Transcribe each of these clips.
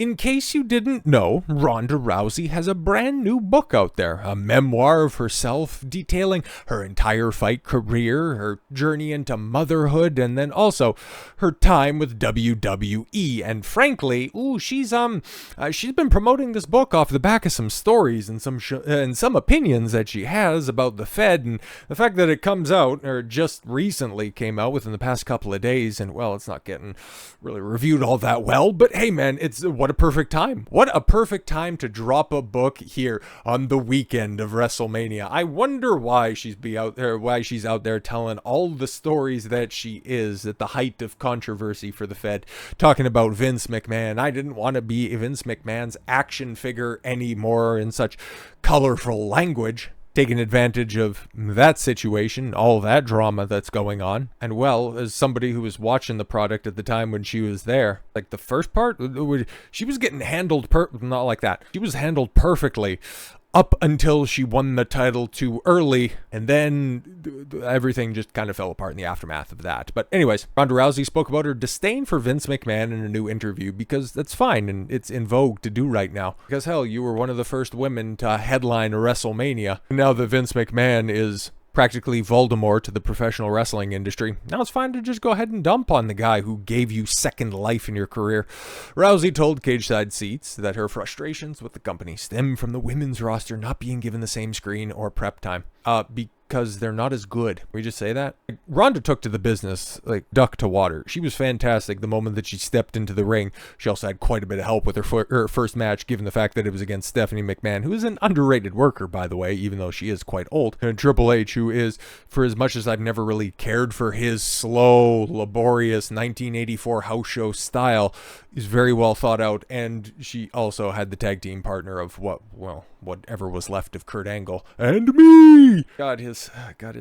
In case you didn't know, Ronda Rousey has a brand new book out there, a memoir of herself detailing her entire fight career, her journey into motherhood, and then also her time with WWE. And frankly, she's been promoting this book off the back of some stories and some opinions that she has about the Fed, and the fact that it comes out, or just recently came out within the past couple of days, and well, it's not getting really reviewed all that well. But hey, man, what a perfect time. What a perfect time to drop a book here on the weekend of Wrestlemania. I wonder why she's out there telling all the stories that she is at the height of controversy for the Fed, talking about Vince McMahon. I didn't want to be Vince McMahon's action figure anymore in such colorful language, taking advantage of that situation, all that drama that's going on. And well, as somebody who was watching the product at the time when she was there, like the first part, she was getting handled not like that. She was handled perfectly up until she won the title too early, and then everything just kind of fell apart in the aftermath of that. But anyways, Ronda Rousey spoke about her disdain for Vince McMahon in a new interview, because that's fine and it's in vogue to do right now. Because hell, you were one of the first women to headline WrestleMania. Now that Vince McMahon is practically Voldemort to the professional wrestling industry, now it's fine to just go ahead and dump on the guy who gave you second life in your career. Rousey told Cage Side Seats that her frustrations with the company stem from the women's roster not being given the same screen or prep time. Because they're not as good. We just say that? Ronda took to the business like duck to water. She was fantastic the moment that she stepped into the ring. She also had quite a bit of help with her first match, given the fact that it was against Stephanie McMahon, who is an underrated worker, by the way, even though she is quite old. And Triple H, who is, for as much as I've never really cared for his slow, laborious 1984 house show style, is very well thought out. And she also had the tag team partner of whatever was left of Kurt Angle and me. God, his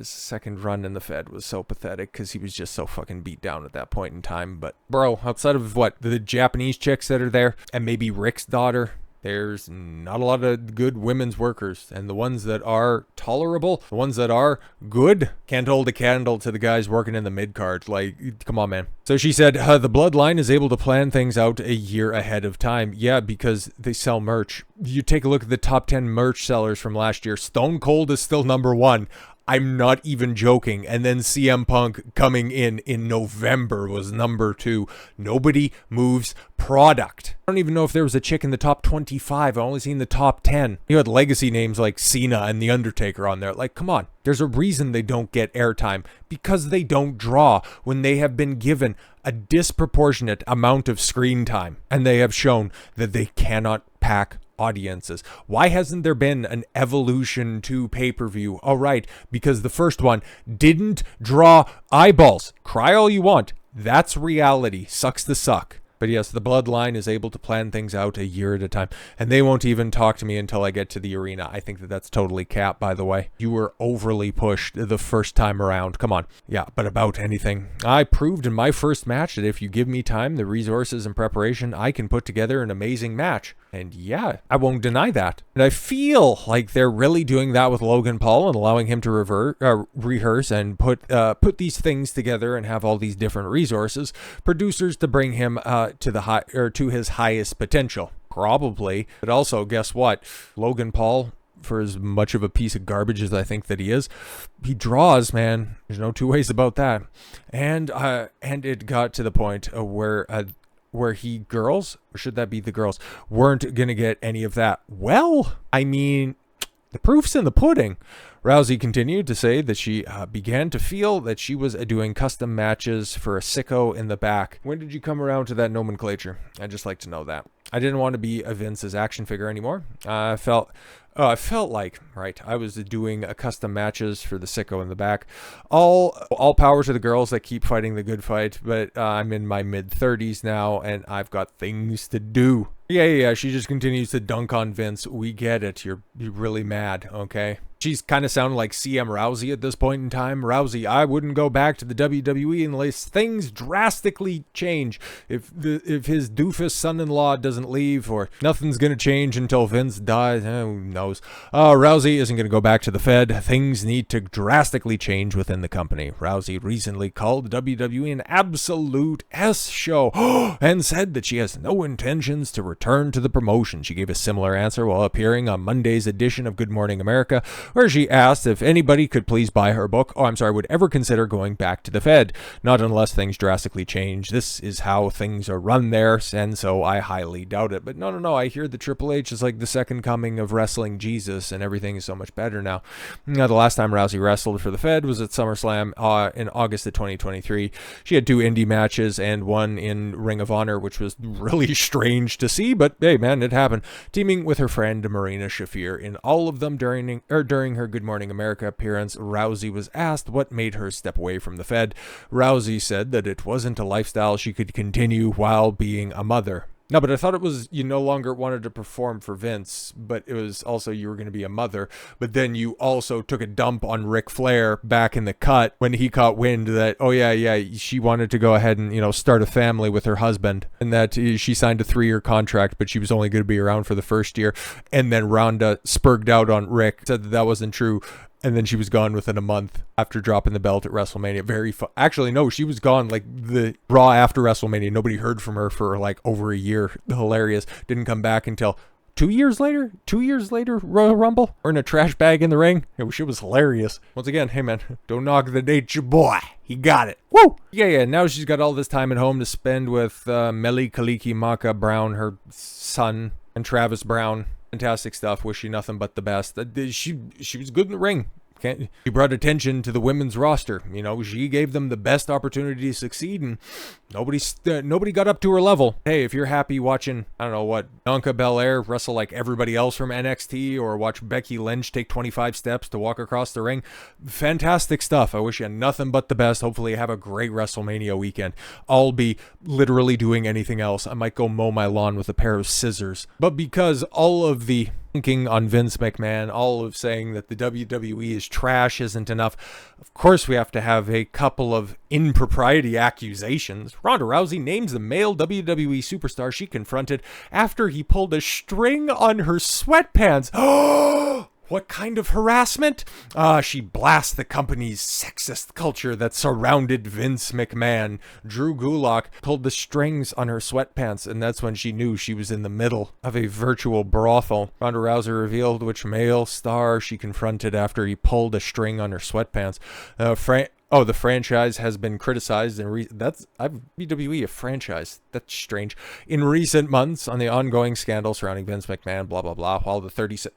second run in the Fed was so pathetic, because he was just so fucking beat down at that point in time. But bro, outside of the Japanese chicks that are there, and maybe Rick's daughter, there's not a lot of good women's workers. And the ones that are tolerable, the ones that are good, can't hold a candle to the guys working in the mid-card. Like, come on, man. So she said, the Bloodline is able to plan things out a year ahead of time. Yeah, because they sell merch. You take a look at the top 10 merch sellers from last year. Stone Cold is still number one. I'm not even joking. And then CM Punk coming in November was number 2. Nobody moves product. I don't even know if there was a chick in the top 25. I only seen the top 10. You had legacy names like Cena and The Undertaker on there. Like, come on. There's a reason they don't get airtime, because they don't draw when they have been given a disproportionate amount of screen time, and they have shown that they cannot pack audiences. Why hasn't there been an Evolution 2 pay-per-view? All right, because the first one didn't draw eyeballs. Cry all you want. That's reality. Sucks to suck. But yes, the Bloodline is able to plan things out a year at a time, and they won't even talk to me until I get to the arena. I think that that's totally cap, by the way. You were overly pushed the first time around. Come on. Yeah, but about anything. I proved in my first match that if you give me time, the resources, and preparation, I can put together an amazing match. And yeah, I won't deny that. And I feel like they're really doing that with Logan Paul and allowing him to rehearse and put these things together and have all these different resources, producers, to bring him to his highest potential. Probably. But also, guess what? Logan Paul, for as much of a piece of garbage as I think that he is, he draws, man. There's no two ways about that. And it got to the point where girls, or should that be the girls, weren't going to get any of that. Well, I mean, the proof's in the pudding. Rousey continued to say that she began to feel that she was doing custom matches for a sicko in the back. When did you come around to that nomenclature? I'd just like to know that. I didn't want to be a Vince's action figure anymore. I felt like, right, I was doing custom matches for the sicko in the back. All power to the girls that keep fighting the good fight, but I'm in my mid-30s now, and I've got things to do. Yeah, she just continues to dunk on Vince. We get it. You're really mad, okay? She's kind of sounding like CM Rousey at this point in time. Rousey, I wouldn't go back to the WWE unless things drastically change. If his doofus son-in-law doesn't leave, or nothing's going to change until Vince dies, who knows. Rousey isn't going to go back to the Fed. Things need to drastically change within the company. Rousey recently called the WWE an absolute S show and said that she has no intentions to return to the promotion. She gave a similar answer while appearing on Monday's edition of Good Morning America, where she asked if anybody could please buy her book, would ever consider going back to the Fed. Not unless things drastically change. This is how things are run there, and so I highly doubt it. But no, I hear the Triple H is like the second coming of wrestling Jesus, and everything is so much better now. The last time Rousey wrestled for the Fed was at SummerSlam in August of 2023. She had 2 indie matches and one in Ring of Honor, which was really strange to see, but hey man, it happened. Teaming with her friend Marina Shafir in all of them during her Good Morning America appearance, Rousey was asked what made her step away from the Fed. Rousey said that it wasn't a lifestyle she could continue while being a mother. No, but I thought it was you no longer wanted to perform for Vince, but it was also you were going to be a mother. But then you also took a dump on Ric Flair back in the cut when he caught wind that, she wanted to go ahead and, start a family with her husband, and that she signed a 3-year contract, but she was only going to be around for the first year. And then Ronda spurged out on Rick, said that wasn't true. And then she was gone within a month after dropping the belt at WrestleMania. Actually, no, she was gone like the Raw after WrestleMania. Nobody heard from her for like over a year. Hilarious. Didn't come back until 2 years later. 2 years later, Royal Rumble. Or in a trash bag in the ring. It was hilarious. Once again, hey man, don't knock the date, your boy. He got it. Woo! Yeah. Now she's got all this time at home to spend with Meli Kaliki Maka Brown, her son, and Travis Brown. Fantastic stuff. Wish you nothing but the best. She was good in the ring. She brought attention to the women's roster. She gave them the best opportunity to succeed, and nobody got up to her level. Hey, if you're happy watching, Bianca Belair wrestle like everybody else from NXT, or watch Becky Lynch take 25 steps to walk across the ring, fantastic stuff. I wish you nothing but the best. Hopefully you have a great WrestleMania weekend. I'll be literally doing anything else. I might go mow my lawn with a pair of scissors. But because all of the thinking on Vince McMahon, all of saying that the WWE is trash isn't enough, of course we have to have a couple of impropriety accusations. Ronda Rousey names the male WWE superstar she confronted after he pulled a string on her sweatpants. What kind of harassment? She blasts the company's sexist culture that surrounded Vince McMahon. Drew Gulak pulled the strings on her sweatpants, and that's when she knew she was in the middle of a virtual brothel. Ronda Rousey revealed which male star she confronted after he pulled a string on her sweatpants. The franchise has been criticized that's WWE a franchise. That's strange. In recent months on the ongoing scandal surrounding Vince McMahon, blah blah blah. While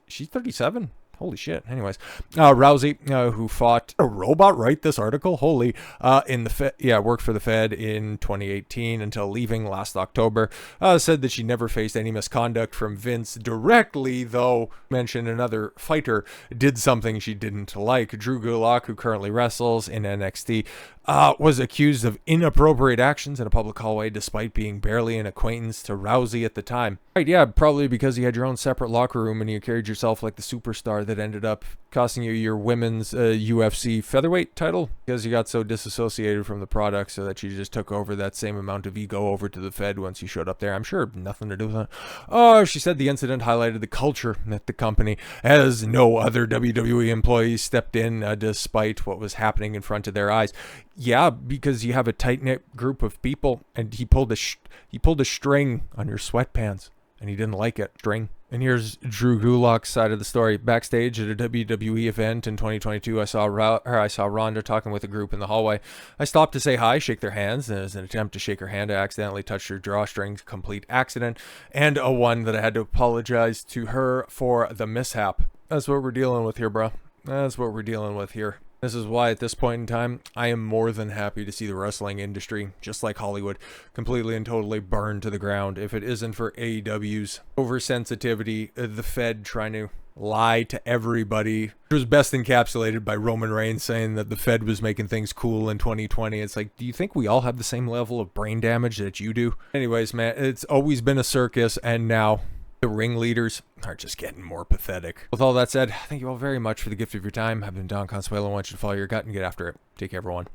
she's 37. Holy shit. Anyways, Rousey, who fought a robot, write this article? Holy, worked for the Fed in 2018 until leaving last October. Said that she never faced any misconduct from Vince directly, though mentioned another fighter did something she didn't like. Drew Gulak, who currently wrestles in NXT, was accused of inappropriate actions in a public hallway despite being barely an acquaintance to Rousey at the time. Right, yeah, probably because you had your own separate locker room and you carried yourself like the superstar that ended up costing you your women's UFC featherweight title, because you got so disassociated from the product so that you just took over that same amount of ego over to the Fed once you showed up there. I'm sure nothing to do with that. She said the incident highlighted the culture at the company, as no other WWE employees stepped in despite what was happening in front of their eyes. Yeah, because you have a tight-knit group of people, and he pulled a string on your sweatpants, and he didn't like it. String. And here's Drew Gulak's side of the story. Backstage at a WWE event in 2022, I saw Ronda talking with a group in the hallway. I stopped to say hi, shake their hands, and as an attempt to shake her hand, I accidentally touched her drawstring. Complete accident, and a one that I had to apologize to her for the mishap. That's what we're dealing with here, bro. That's what we're dealing with here. This is why at this point in time, I am more than happy to see the wrestling industry, just like Hollywood, completely and totally burned to the ground. If it isn't for AEW's oversensitivity, the Fed trying to lie to everybody. It was best encapsulated by Roman Reigns saying that the Fed was making things cool in 2020. It's like, do you think we all have the same level of brain damage that you do? Anyways, man, it's always been a circus, and now The ringleaders are just getting more pathetic. With all that said, thank you all very much for the gift of your time. I've been Don Consuelo. I want you to follow your gut and get after it. Take care, everyone.